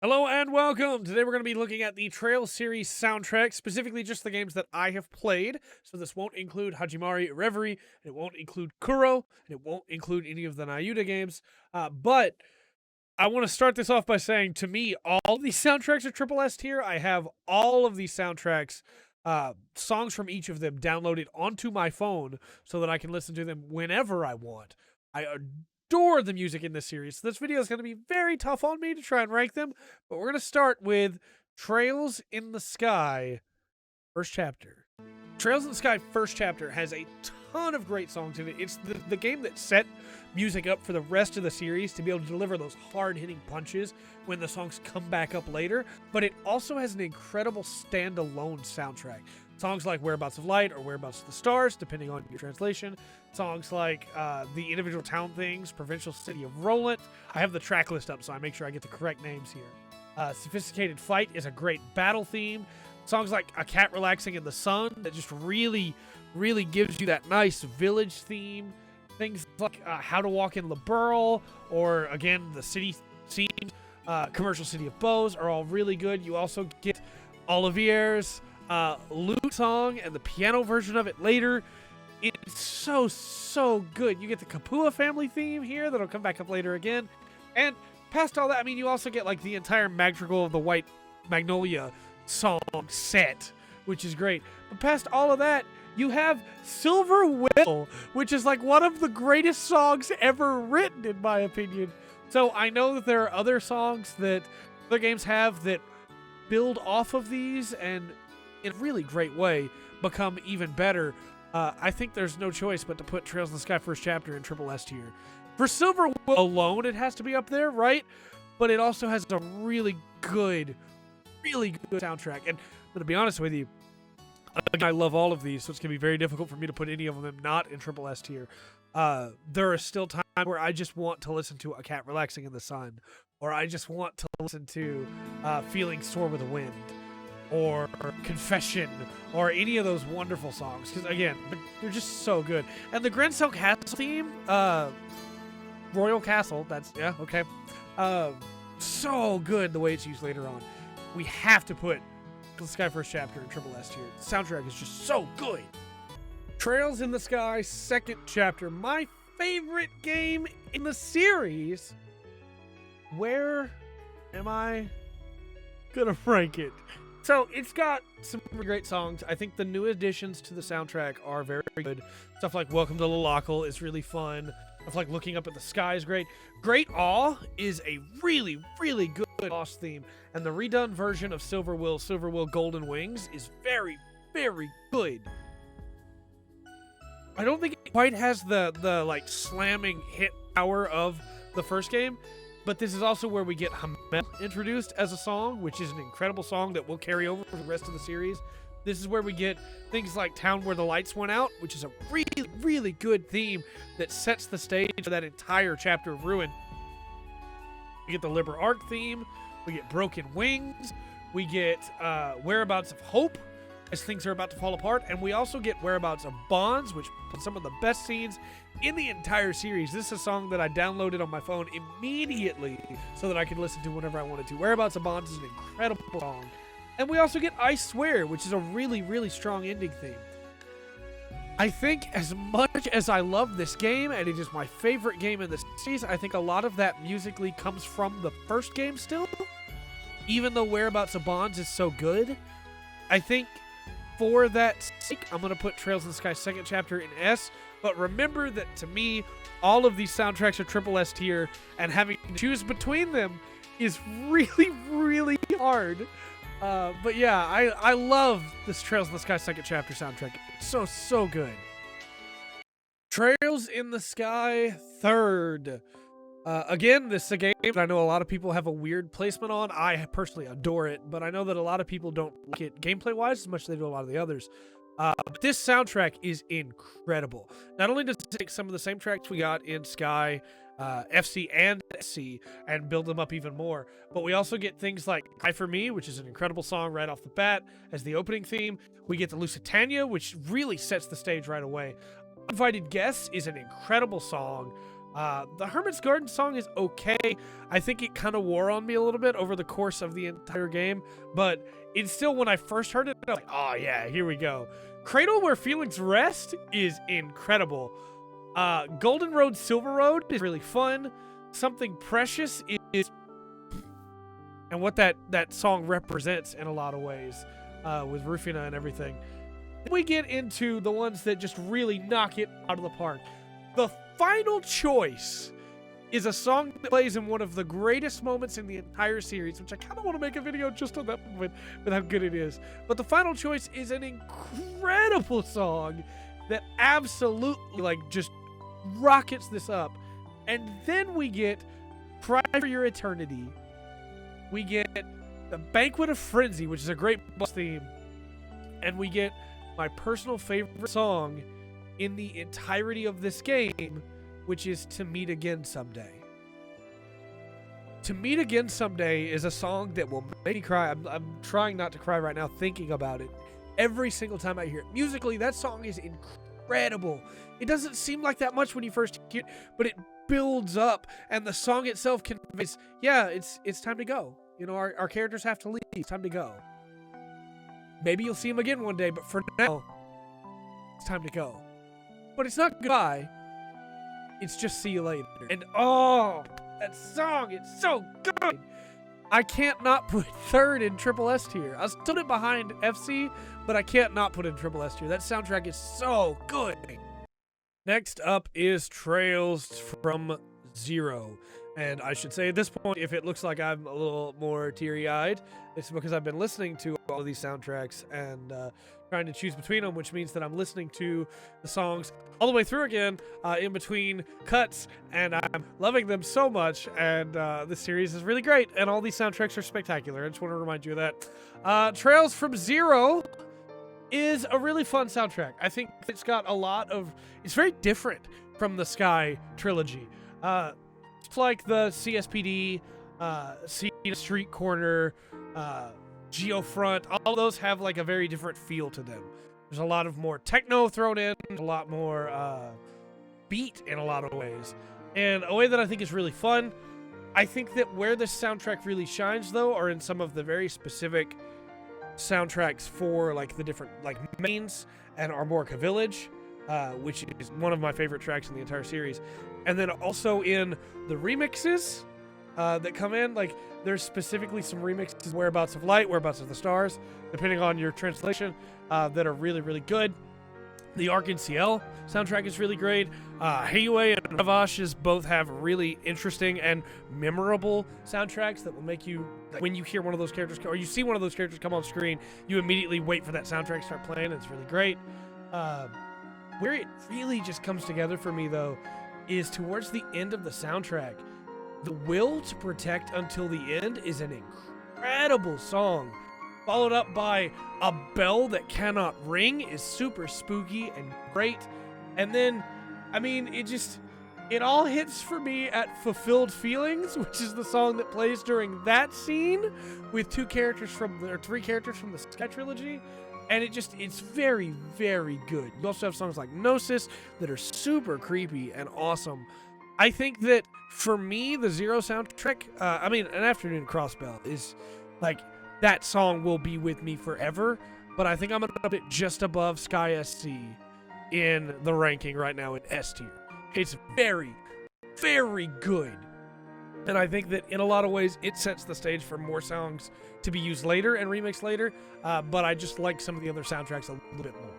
Hello and welcome! Today we're going to be looking at the Trail series soundtrack, specifically just the games that I have played. So this won't include Hajimari, Reverie, it won't include Kuro, and it won't include any of the Nayuta games. But I want to start this off by saying, to me, all of these soundtracks are triple S tier. I have all of these soundtracks, songs from each of them downloaded onto my phone so that I can listen to them whenever I want. I adore the music in this series. So this video is going to be very tough on me to try and rank them, but we're going to start with Trails in the Sky, first chapter. Trails in the Sky first chapter has a ton of great songs in it. It's the game that set music up for the rest of the series to be able to deliver those hard-hitting punches when the songs come back up later, but it also has an incredible standalone soundtrack. Songs like Whereabouts of Light or Whereabouts of the Stars, depending on your translation. Songs like the individual town things, Provincial City of Roland. I have the track list up, so I make sure I get the correct names here. Sophisticated Fight is a great battle theme. Songs like A Cat Relaxing in the Sun that just really gives you that nice village theme. Things like How to Walk in LaBurle, or again, the city scenes, Commercial City of Bows are all really good. You also get Olivier's lute song and the piano version of it later. It's so good. You get the Kapua family theme here that'll come back up later again. And past all that, I mean, you also get like the entire Madrigal of the White Magnolia song set, which is great. But past all of that, you have Silver Will, which is like one of the greatest songs ever written, in my opinion. So I know that there are other songs that other games have that build off of these and in a really great way become even better. I think there's no choice but to put Trails in the Sky first chapter in triple S tier. For Silver Will alone, it has to be up there, right? But it also has a really good soundtrack. And to be honest with you, I love all of these, so it's going to be very difficult for me to put any of them not in triple S tier. There are still times where I just want to listen to A Cat Relaxing in the Sun, or I just want to listen to Feeling Sore with the Wind, or Confession, or any of those wonderful songs, because again, they're just so good. And the Grensel Castle theme, Royal Castle, that's, yeah, okay, so good the way it's used later on. We have to put the Sky first chapter in triple S tier. The soundtrack is just so good. Trails in the Sky second chapter, my favorite game in the series. Where am I gonna rank it? So it's got some great songs. I think the new additions to the soundtrack are very good. Stuff like Welcome to Lalacal is really fun. Stuff like Looking Up at the Sky is great. Great Awe is a really good boss theme. And the redone version of Silver Will Golden Wings is very good. I don't think it quite has the like slamming hit power of the first game, but this is also where we get Hamel introduced as a song, which is an incredible song that will carry over for the rest of the series. This is where we get things like Town Where the Lights Went Out, which is a really good theme that sets the stage for that entire chapter of Ruin. We get the Liber Arc theme, we get Broken Wings, we get Whereabouts of Hope, as things are about to fall apart, and we also get Whereabouts of Bonds, which puts some of the best scenes in the entire series. This is a song that I downloaded on my phone immediately so that I could listen to whenever I wanted to. Whereabouts of Bonds is an incredible song. And we also get I Swear, which is a really strong ending theme. I think as much as I love this game, and it is my favorite game in the series, I think a lot of that musically comes from the first game still. Even though Whereabouts of Bonds is so good, I think for that sake, I'm going to put Trails in the Sky second chapter in S. But remember that to me, all of these soundtracks are triple S tier, and having to choose between them is really hard. But yeah, I love this Trails in the Sky second chapter soundtrack. It's so good. Trails in the Sky third. Again, this is a game that I know a lot of people have a weird placement on. I personally adore it, but I know that a lot of people don't like it gameplay-wise as much as they do a lot of the others. But this soundtrack is incredible. Not only does it take some of the same tracks we got in Sky, FC, and SC and build them up even more, but we also get things like Cry For Me, which is an incredible song right off the bat as the opening theme. We get the Lusitania, which really sets the stage right away. Uninvited Guests is an incredible song. The Hermit's Garden song is okay. I think it kind of wore on me a little bit over the course of the entire game, but it's still, when I first heard it, I was like, oh yeah, here we go. Cradle Where Feelings Rest is incredible. Golden Road, Silver Road is really fun. Something Precious is, and what that song represents in a lot of ways, with Rufina and everything. Then we get into the ones that just really knock it out of the park. The final choice is a song that plays in one of the greatest moments in the entire series, which I kind of want to make a video just on that with how good it is. But the final choice is an incredible song that absolutely, like, just rockets this up. And then we get Cry for Your Eternity. We get the Banquet of Frenzy, which is a great boss theme. And we get my personal favorite song in the entirety of this game, which is To Meet Again Someday. To Meet Again Someday is a song that will make me cry. I'm trying not to cry right now thinking about it. Every single time I hear it. Musically, that song is incredible. It doesn't seem like that much when you first hear it, but it builds up, and the song itself conveys, yeah, it's time to go. You know, our characters have to leave. It's time to go. Maybe you'll see them again one day, but for now, it's time to go. But it's not goodbye. It's just see you later. And oh, that song, it's so good. I can't not put third in Triple S tier. I stood it behind FC, but I can't not put it in Triple S tier. That soundtrack is so good. Next up is Trails from Zero. And I should say at this point, if it looks like I'm a little more teary-eyed, it's because I've been listening to all of these soundtracks and trying to choose between them, which means that I'm listening to the songs all the way through again in between cuts, and I'm loving them so much, and this series is really great, and all these soundtracks are spectacular. I just want to remind you of that. Trails from Zero is a really fun soundtrack. I think it's got a lot of... It's very different from the Sky trilogy. It's like the CSPD, Street Corner, Geofront, all those have like a very different feel to them. There's a lot of more techno thrown in, a lot more beat in a lot of ways. And a way that I think is really fun. I think that where this soundtrack really shines, though, are in some of the very specific soundtracks for like the different like mains and Armorica Village, which is one of my favorite tracks in the entire series. And then also in the remixes that come in, like there's specifically some remixes, Whereabouts of Light, Whereabouts of the Stars, depending on your translation, that are really, really good. The Arc NCL soundtrack is really great. Heiwei and Ravash's both have really interesting and memorable soundtracks that will make you, when you hear one of those characters, or you see one of those characters come on screen, you immediately wait for that soundtrack to start playing. It's really great. Where it really just comes together for me, though, is towards the end of the soundtrack. The Will to Protect Until the End is an incredible song, followed up by A Bell That Cannot Ring is super spooky and great. And then, I mean, it all hits for me at Fulfilled Feelings, which is the song that plays during that scene with three characters from the Sky trilogy. And it's very, very good. You also have songs like Gnosis that are super creepy and awesome. I think that for me, the Zero soundtrack, An Afternoon Crossbell is like, that song will be with me forever. But I think I'm going to put it just above Sky SC in the ranking right now in S tier. It's very, very good. And I think that in a lot of ways, it sets the stage for more songs to be used later and remixed later. But I just like some of the other soundtracks a little bit more.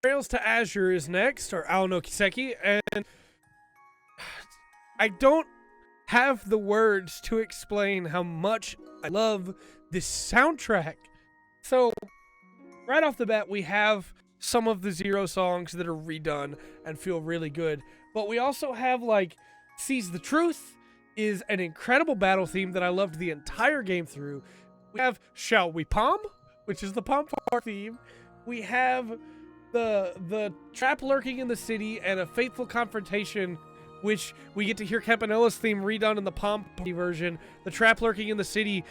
Trails to Azure is next, or Ao no Kiseki. And I don't have the words to explain how much I love this soundtrack. So, right off the bat, we have some of the Zero songs that are redone and feel really good. But we also have, like, Seize the Truth is an incredible battle theme that I loved the entire game through. We have Shall We Palm, which is the Palm Park theme. We have the Trap Lurking in the City and A Faithful Confrontation, which we get to hear Campanella's theme redone in the Palm version. The Trap Lurking in the City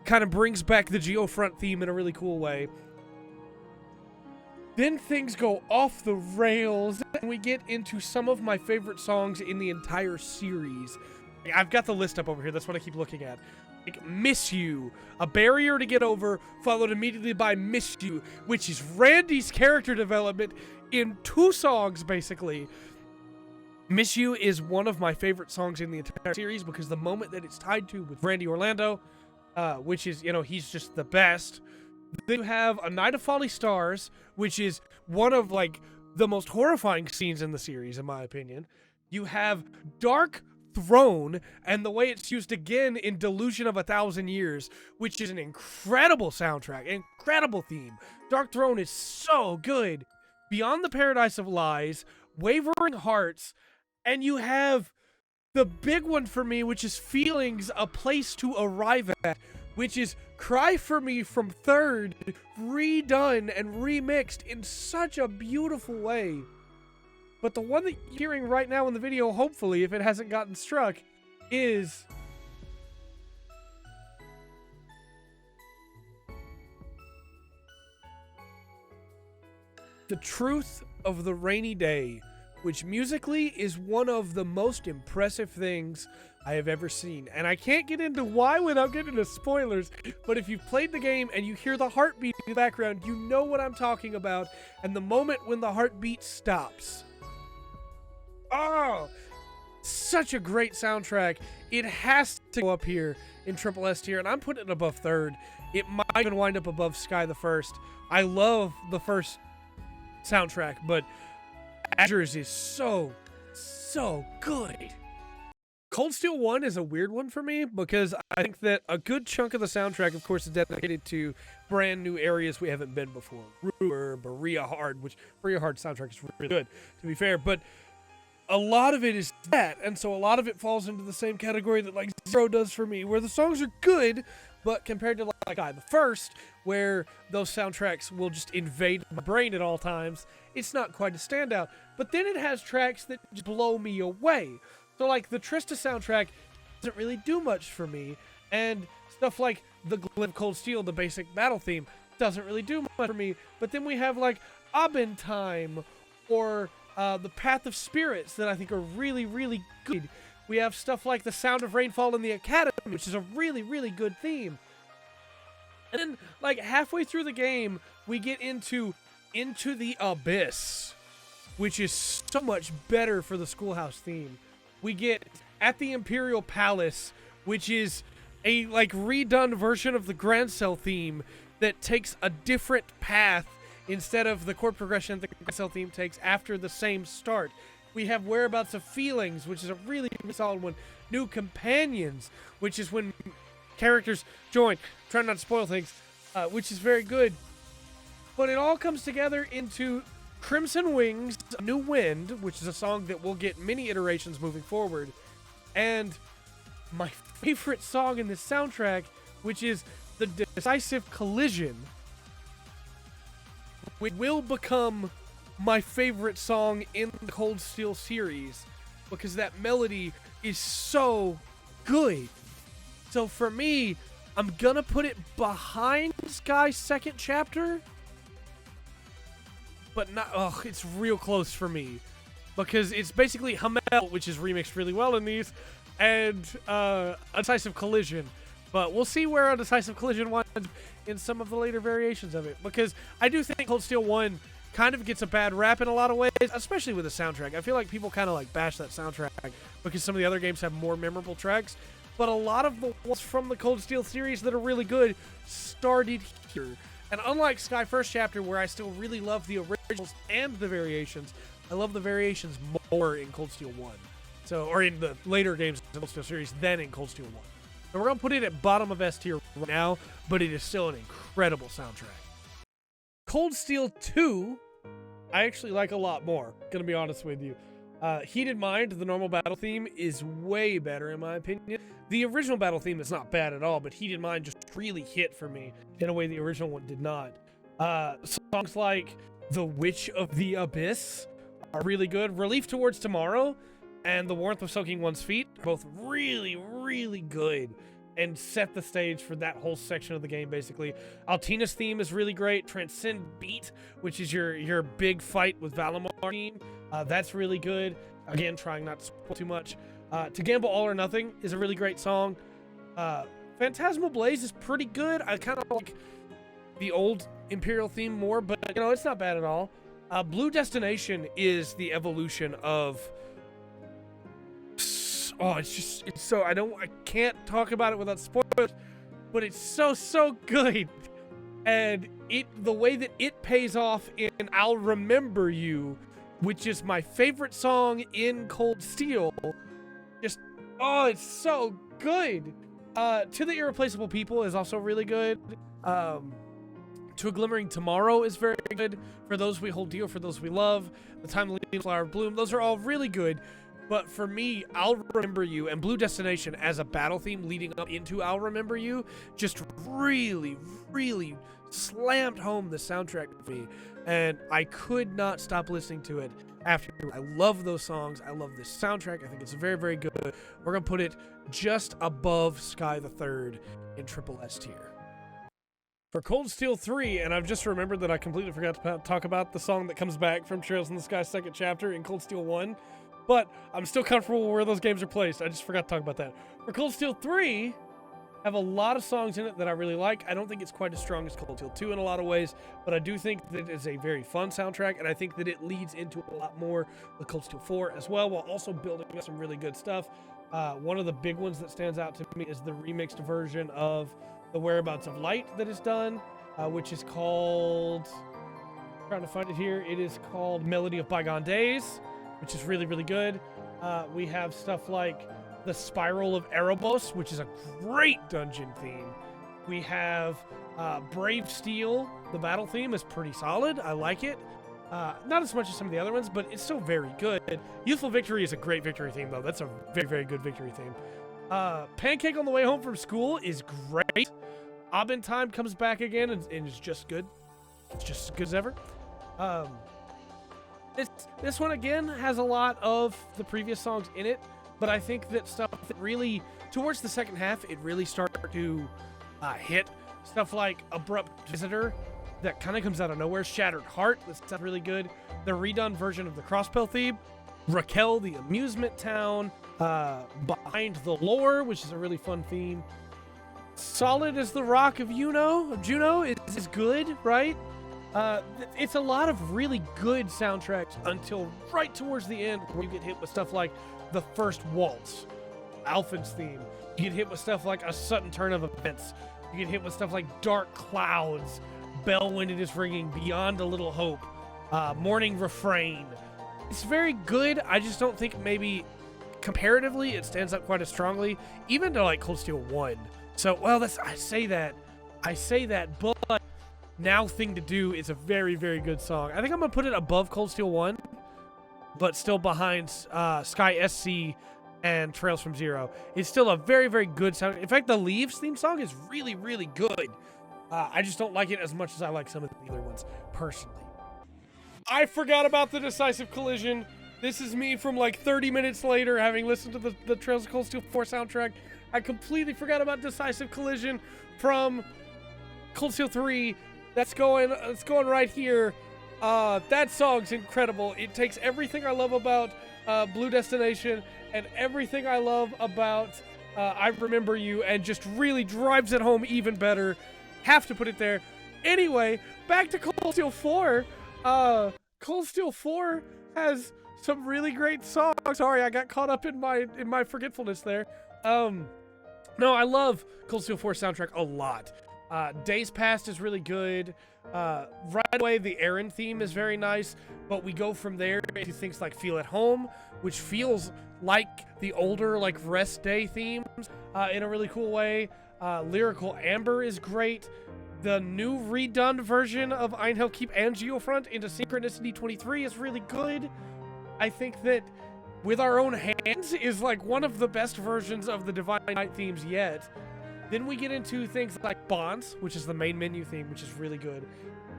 kind of brings back the Geofront theme in a really cool way. Then things go off the rails, and we get into some of my favorite songs in the entire series. I've got the list up over here. That's what I keep looking at. Like Miss You, A Barrier to Get Over, followed immediately by Miss You, which is Randy's character development in 2 songs, basically. Miss You is one of my favorite songs in the entire series because the moment that it's tied to with Randy Orlando, which is, you know, he's just the best. Then you have A Night of Folly Stars, which is one of, like, the most horrifying scenes in the series, in my opinion. You have Dark Throne, and the way it's used again in Delusion of 1,000 Years, which is an incredible soundtrack, incredible theme. Dark Throne is so good. Beyond the Paradise of Lies, Wavering Hearts, and you have the big one for me, which is Feelings, A Place to Arrive At, which is Cry For Me from Third, redone and remixed in such a beautiful way. But the one that you're hearing right now in the video, hopefully, if it hasn't gotten struck, is The Truth of the Rainy Day, which musically is one of the most impressive things I have ever seen. And I can't get into why without getting into spoilers, but if you've played the game and you hear the heartbeat in the background, you know what I'm talking about, and the moment when the heartbeat stops. Oh, such a great soundtrack. It has to go up here in Triple S tier, and I'm putting it above Third. It might even wind up above Sky the First. I love the first soundtrack, but Azure's is so good. Cold Steel 1 is a weird one for me because I think that a good chunk of the soundtrack, of course, is dedicated to brand new areas we haven't been before. Ruhr, Berea Hard, which Berea Hard soundtrack is really good, to be fair, but a lot of it is that, and so a lot of it falls into the same category that like Zero does for me, where the songs are good, but compared to like Sky the First, where those soundtracks will just invade my brain at all times, it's not quite a standout. But then it has tracks that just blow me away. So like the Trista soundtrack doesn't really do much for me, and stuff like the Glim Cold Steel, the basic battle theme, doesn't really do much for me. But then we have like Abentime or the Path of Spirits that I think are really good. We have stuff like the Sound of Rainfall in the Academy, which is a really good theme. And then, like, halfway through the game, we get into the Abyss, which is so much better for the Schoolhouse theme. We get At the Imperial Palace, which is a, like, redone version of the Grand Cell theme that takes a different path instead of the chord progression that the Grand Cell theme takes after the same start. We have Whereabouts of Feelings, which is a really solid one. New Companions, which is when characters join. Trying not to spoil things, which is very good. But it all comes together into Crimson Wings, New Wind, which is a song that will get many iterations moving forward. And my favorite song in this soundtrack, which is The Decisive Collision, which will become my favorite song in the Cold Steel series because that melody is so good. So for me, I'm gonna put it behind Sky's second chapter, but not, it's real close for me because it's basically Hamel, which is remixed really well in these, and A Decisive Collision. But we'll see where A Decisive Collision winds in some of the later variations of it, because I do think Cold Steel 1 kind of gets a bad rap in a lot of ways, especially with the soundtrack. I feel like people kind of like bash that soundtrack because some of the other games have more memorable tracks, but a lot of the ones from the Cold Steel series that are really good started here. And unlike Sky First Chapter, where I still really love the originals and the variations, I love the variations more in Cold Steel 1. So, or in the later games of the Cold Steel series than in Cold Steel 1. So we're going to put it at bottom of S tier right now, but it is still an incredible soundtrack. Cold Steel 2, I actually like a lot more, gonna be honest with you. Heated Mind, the normal battle theme, is way better in my opinion. The original battle theme is not bad at all, but Heated Mind just really hit for me in a way the original one did not. Songs like The Witch of the Abyss are really good. Relief Towards Tomorrow and The Warmth of Soaking One's Feet, both really good. and set the stage for that whole section of the game, basically. Altina's theme is really great. Transcend Beat, which is your big fight with Valimar theme, that's really good. Again, trying not to spoil too much. To Gamble All or Nothing is a really great song. Phantasmal Blaze is pretty good. I kind of like the old Imperial theme more, but you know, it's not bad at all. Blue Destination is the evolution of... Oh, it's so... I can't talk about it without spoilers, but it's so good. And the way that it pays off in I'll Remember You, which is my favorite song in Cold Steel, just... Oh, it's so good. To the Irreplaceable People is also really good. To a Glimmering Tomorrow is very good. For Those We Hold Dear, For Those We Love, The Time of the Flower of Bloom, those are all really good. But for me, I'll Remember You and Blue Destination as a battle theme leading up into I'll Remember You just really, really slammed home the soundtrack for me. And I could not stop listening to it after. I love those songs. I love this soundtrack. I think it's very, very good. We're going to put it just above Sky the Third in Triple S tier. For Cold Steel 3, and I've just remembered that I completely forgot to talk about the song that comes back from Trails in the Sky second chapter in Cold Steel 1, but I'm still comfortable where those games are placed. I just forgot to talk about that. For Cold Steel 3, have a lot of songs in it that I really like. I don't think it's quite as strong as Cold Steel 2 in a lot of ways, but I do think that it's a very fun soundtrack, and I think that it leads into a lot more with Cold Steel 4 as well, while also building up some really good stuff. One of the big ones that stands out to me is the remixed version of The Whereabouts of Light that is done, which is called... I'm trying to find it here. It is called Melody of Bygone Days, which is really, really good. We have stuff like The Spiral of Erebos, which is a great dungeon theme. We have Brave Steel. The battle theme is pretty solid. I like it. Not as much as some of the other ones, but it's still very good. Youthful Victory is a great victory theme, though. That's a very, very good victory theme. Pancake on the Way Home from School is great. Abin Time comes back again and is just good. It's just as good as ever. This one, again, has a lot of the previous songs in it, but I think that stuff that really, towards the second half, it really started to hit. Stuff like Abrupt Visitor, that kind of comes out of nowhere. Shattered Heart, that's really good. The redone version of the Crosspell theme. Raquel, the Amusement Town. Behind the Lore, which is a really fun theme. Solid as the Rock of Juno is good, right? It's a lot of really good soundtracks until right towards the end, where you get hit with stuff like the first waltz, Alphen's theme. You get hit with stuff like A Sudden Turn of Events. You get hit with stuff like Dark Clouds, Bell When It Is Ringing, Beyond a Little Hope, Morning Refrain. It's very good. I just don't think maybe comparatively it stands up quite as strongly, even to like Cold Steel 1. So, well, I say that, but Now Thing to Do is a very, very good song. I think I'm going to put it above Cold Steel 1, but still behind Sky SC and Trails from Zero. It's still a very, very good sound. In fact, the Leaves theme song is really, really good. I just don't like it as much as I like some of the other ones, personally. I forgot about the Decisive Collision. This is me from like 30 minutes later, having listened to the Trails of Cold Steel 4 soundtrack. I completely forgot about Decisive Collision from Cold Steel 3. It's going right here. That song's incredible. It takes everything I love about Blue Destination and everything I love about I Remember You, and just really drives it home even better. Have to put it there. Anyway, back to Cold Steel 4. Cold Steel 4 has some really great songs. Sorry, I got caught up in my forgetfulness there. No, I love Cold Steel 4 soundtrack a lot. Days Past is really good. Right away, the Aaron theme is very nice, but we go from there to things like Feel at Home, which feels like the older, like, Rest Day themes in a really cool way. Lyrical Amber is great. The new redone version of Einhelkeep and Geofront into Synchronicity 23 is really good. I think that With Our Own Hands is like one of the best versions of the Divine Night themes yet. Then we get into things like Bonds, which is the main menu theme, which is really good.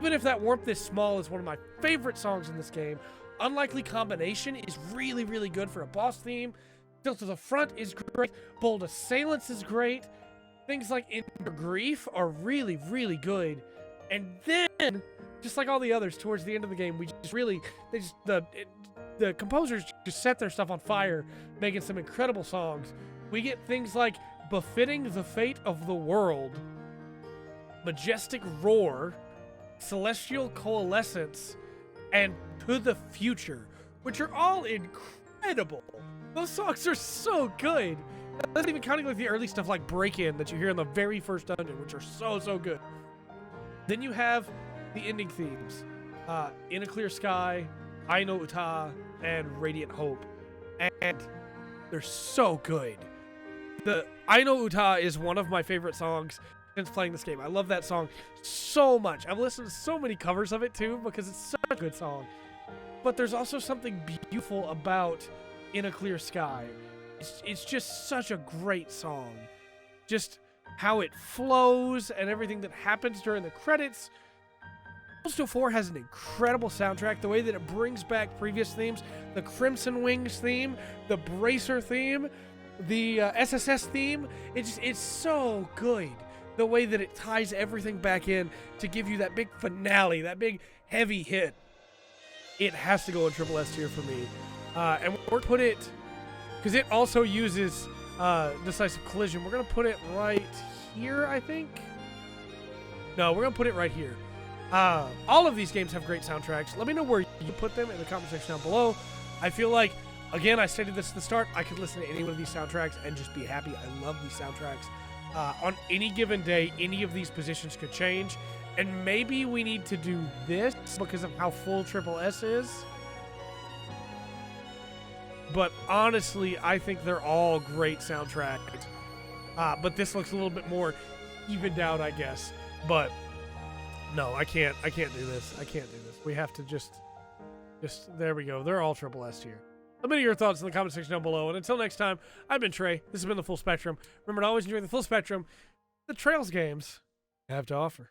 Even If That Warmth Is Small is one of my favorite songs in this game. Unlikely Combination is really, really good for a boss theme. Still to the Front is great. Bold Assailants is great. things like In Your Grief are really, really good. And then, just like all the others, towards the end of the game, we just really, the composers just set their stuff on fire, making some incredible songs. We get things like Befitting the Fate of the World, Majestic Roar, Celestial Coalescence, and To the Future, which are all incredible. Those songs are so good. That's not even counting like the early stuff like Break-In that you hear in the very first dungeon, which are so good. Then you have the ending themes, In a Clear Sky, I Know Uta, and Radiant Hope, and they're so good. The I Know Uta is one of my favorite songs since playing this game. I love that song so much. I've listened to so many covers of it too because it's such a good song. But there's also something beautiful about In a Clear Sky. It's just such a great song. Just how it flows and everything that happens during the credits. Postal 4 has an incredible soundtrack. The way that it brings back previous themes, the Crimson Wings theme, the Bracer theme, the SSS theme, it's so good. The way that it ties everything back in to give you that big finale, that big heavy hit. It has to go in Triple S tier for me. And we're going to put it, because it also uses Decisive Collision, we're going to put it right here, I think. No, we're going to put it right here. All of these games have great soundtracks. Let me know where you put them in the comment section down below. I feel like, again, I stated this at the start, I could listen to any one of these soundtracks and just be happy. I love these soundtracks. On any given day, any of these positions could change. And maybe we need to do this because of how full Triple S is. But honestly, I think they're all great soundtracks. But this looks a little bit more evened out, I guess. But no, I can't do this. I can't do this. We have to just there we go. They're all Triple S tier. Let me know your thoughts in the comment section down below. And until next time, I've been Trey. This has been The Full Spectrum. Remember to always enjoy the full spectrum the Trails games have to offer.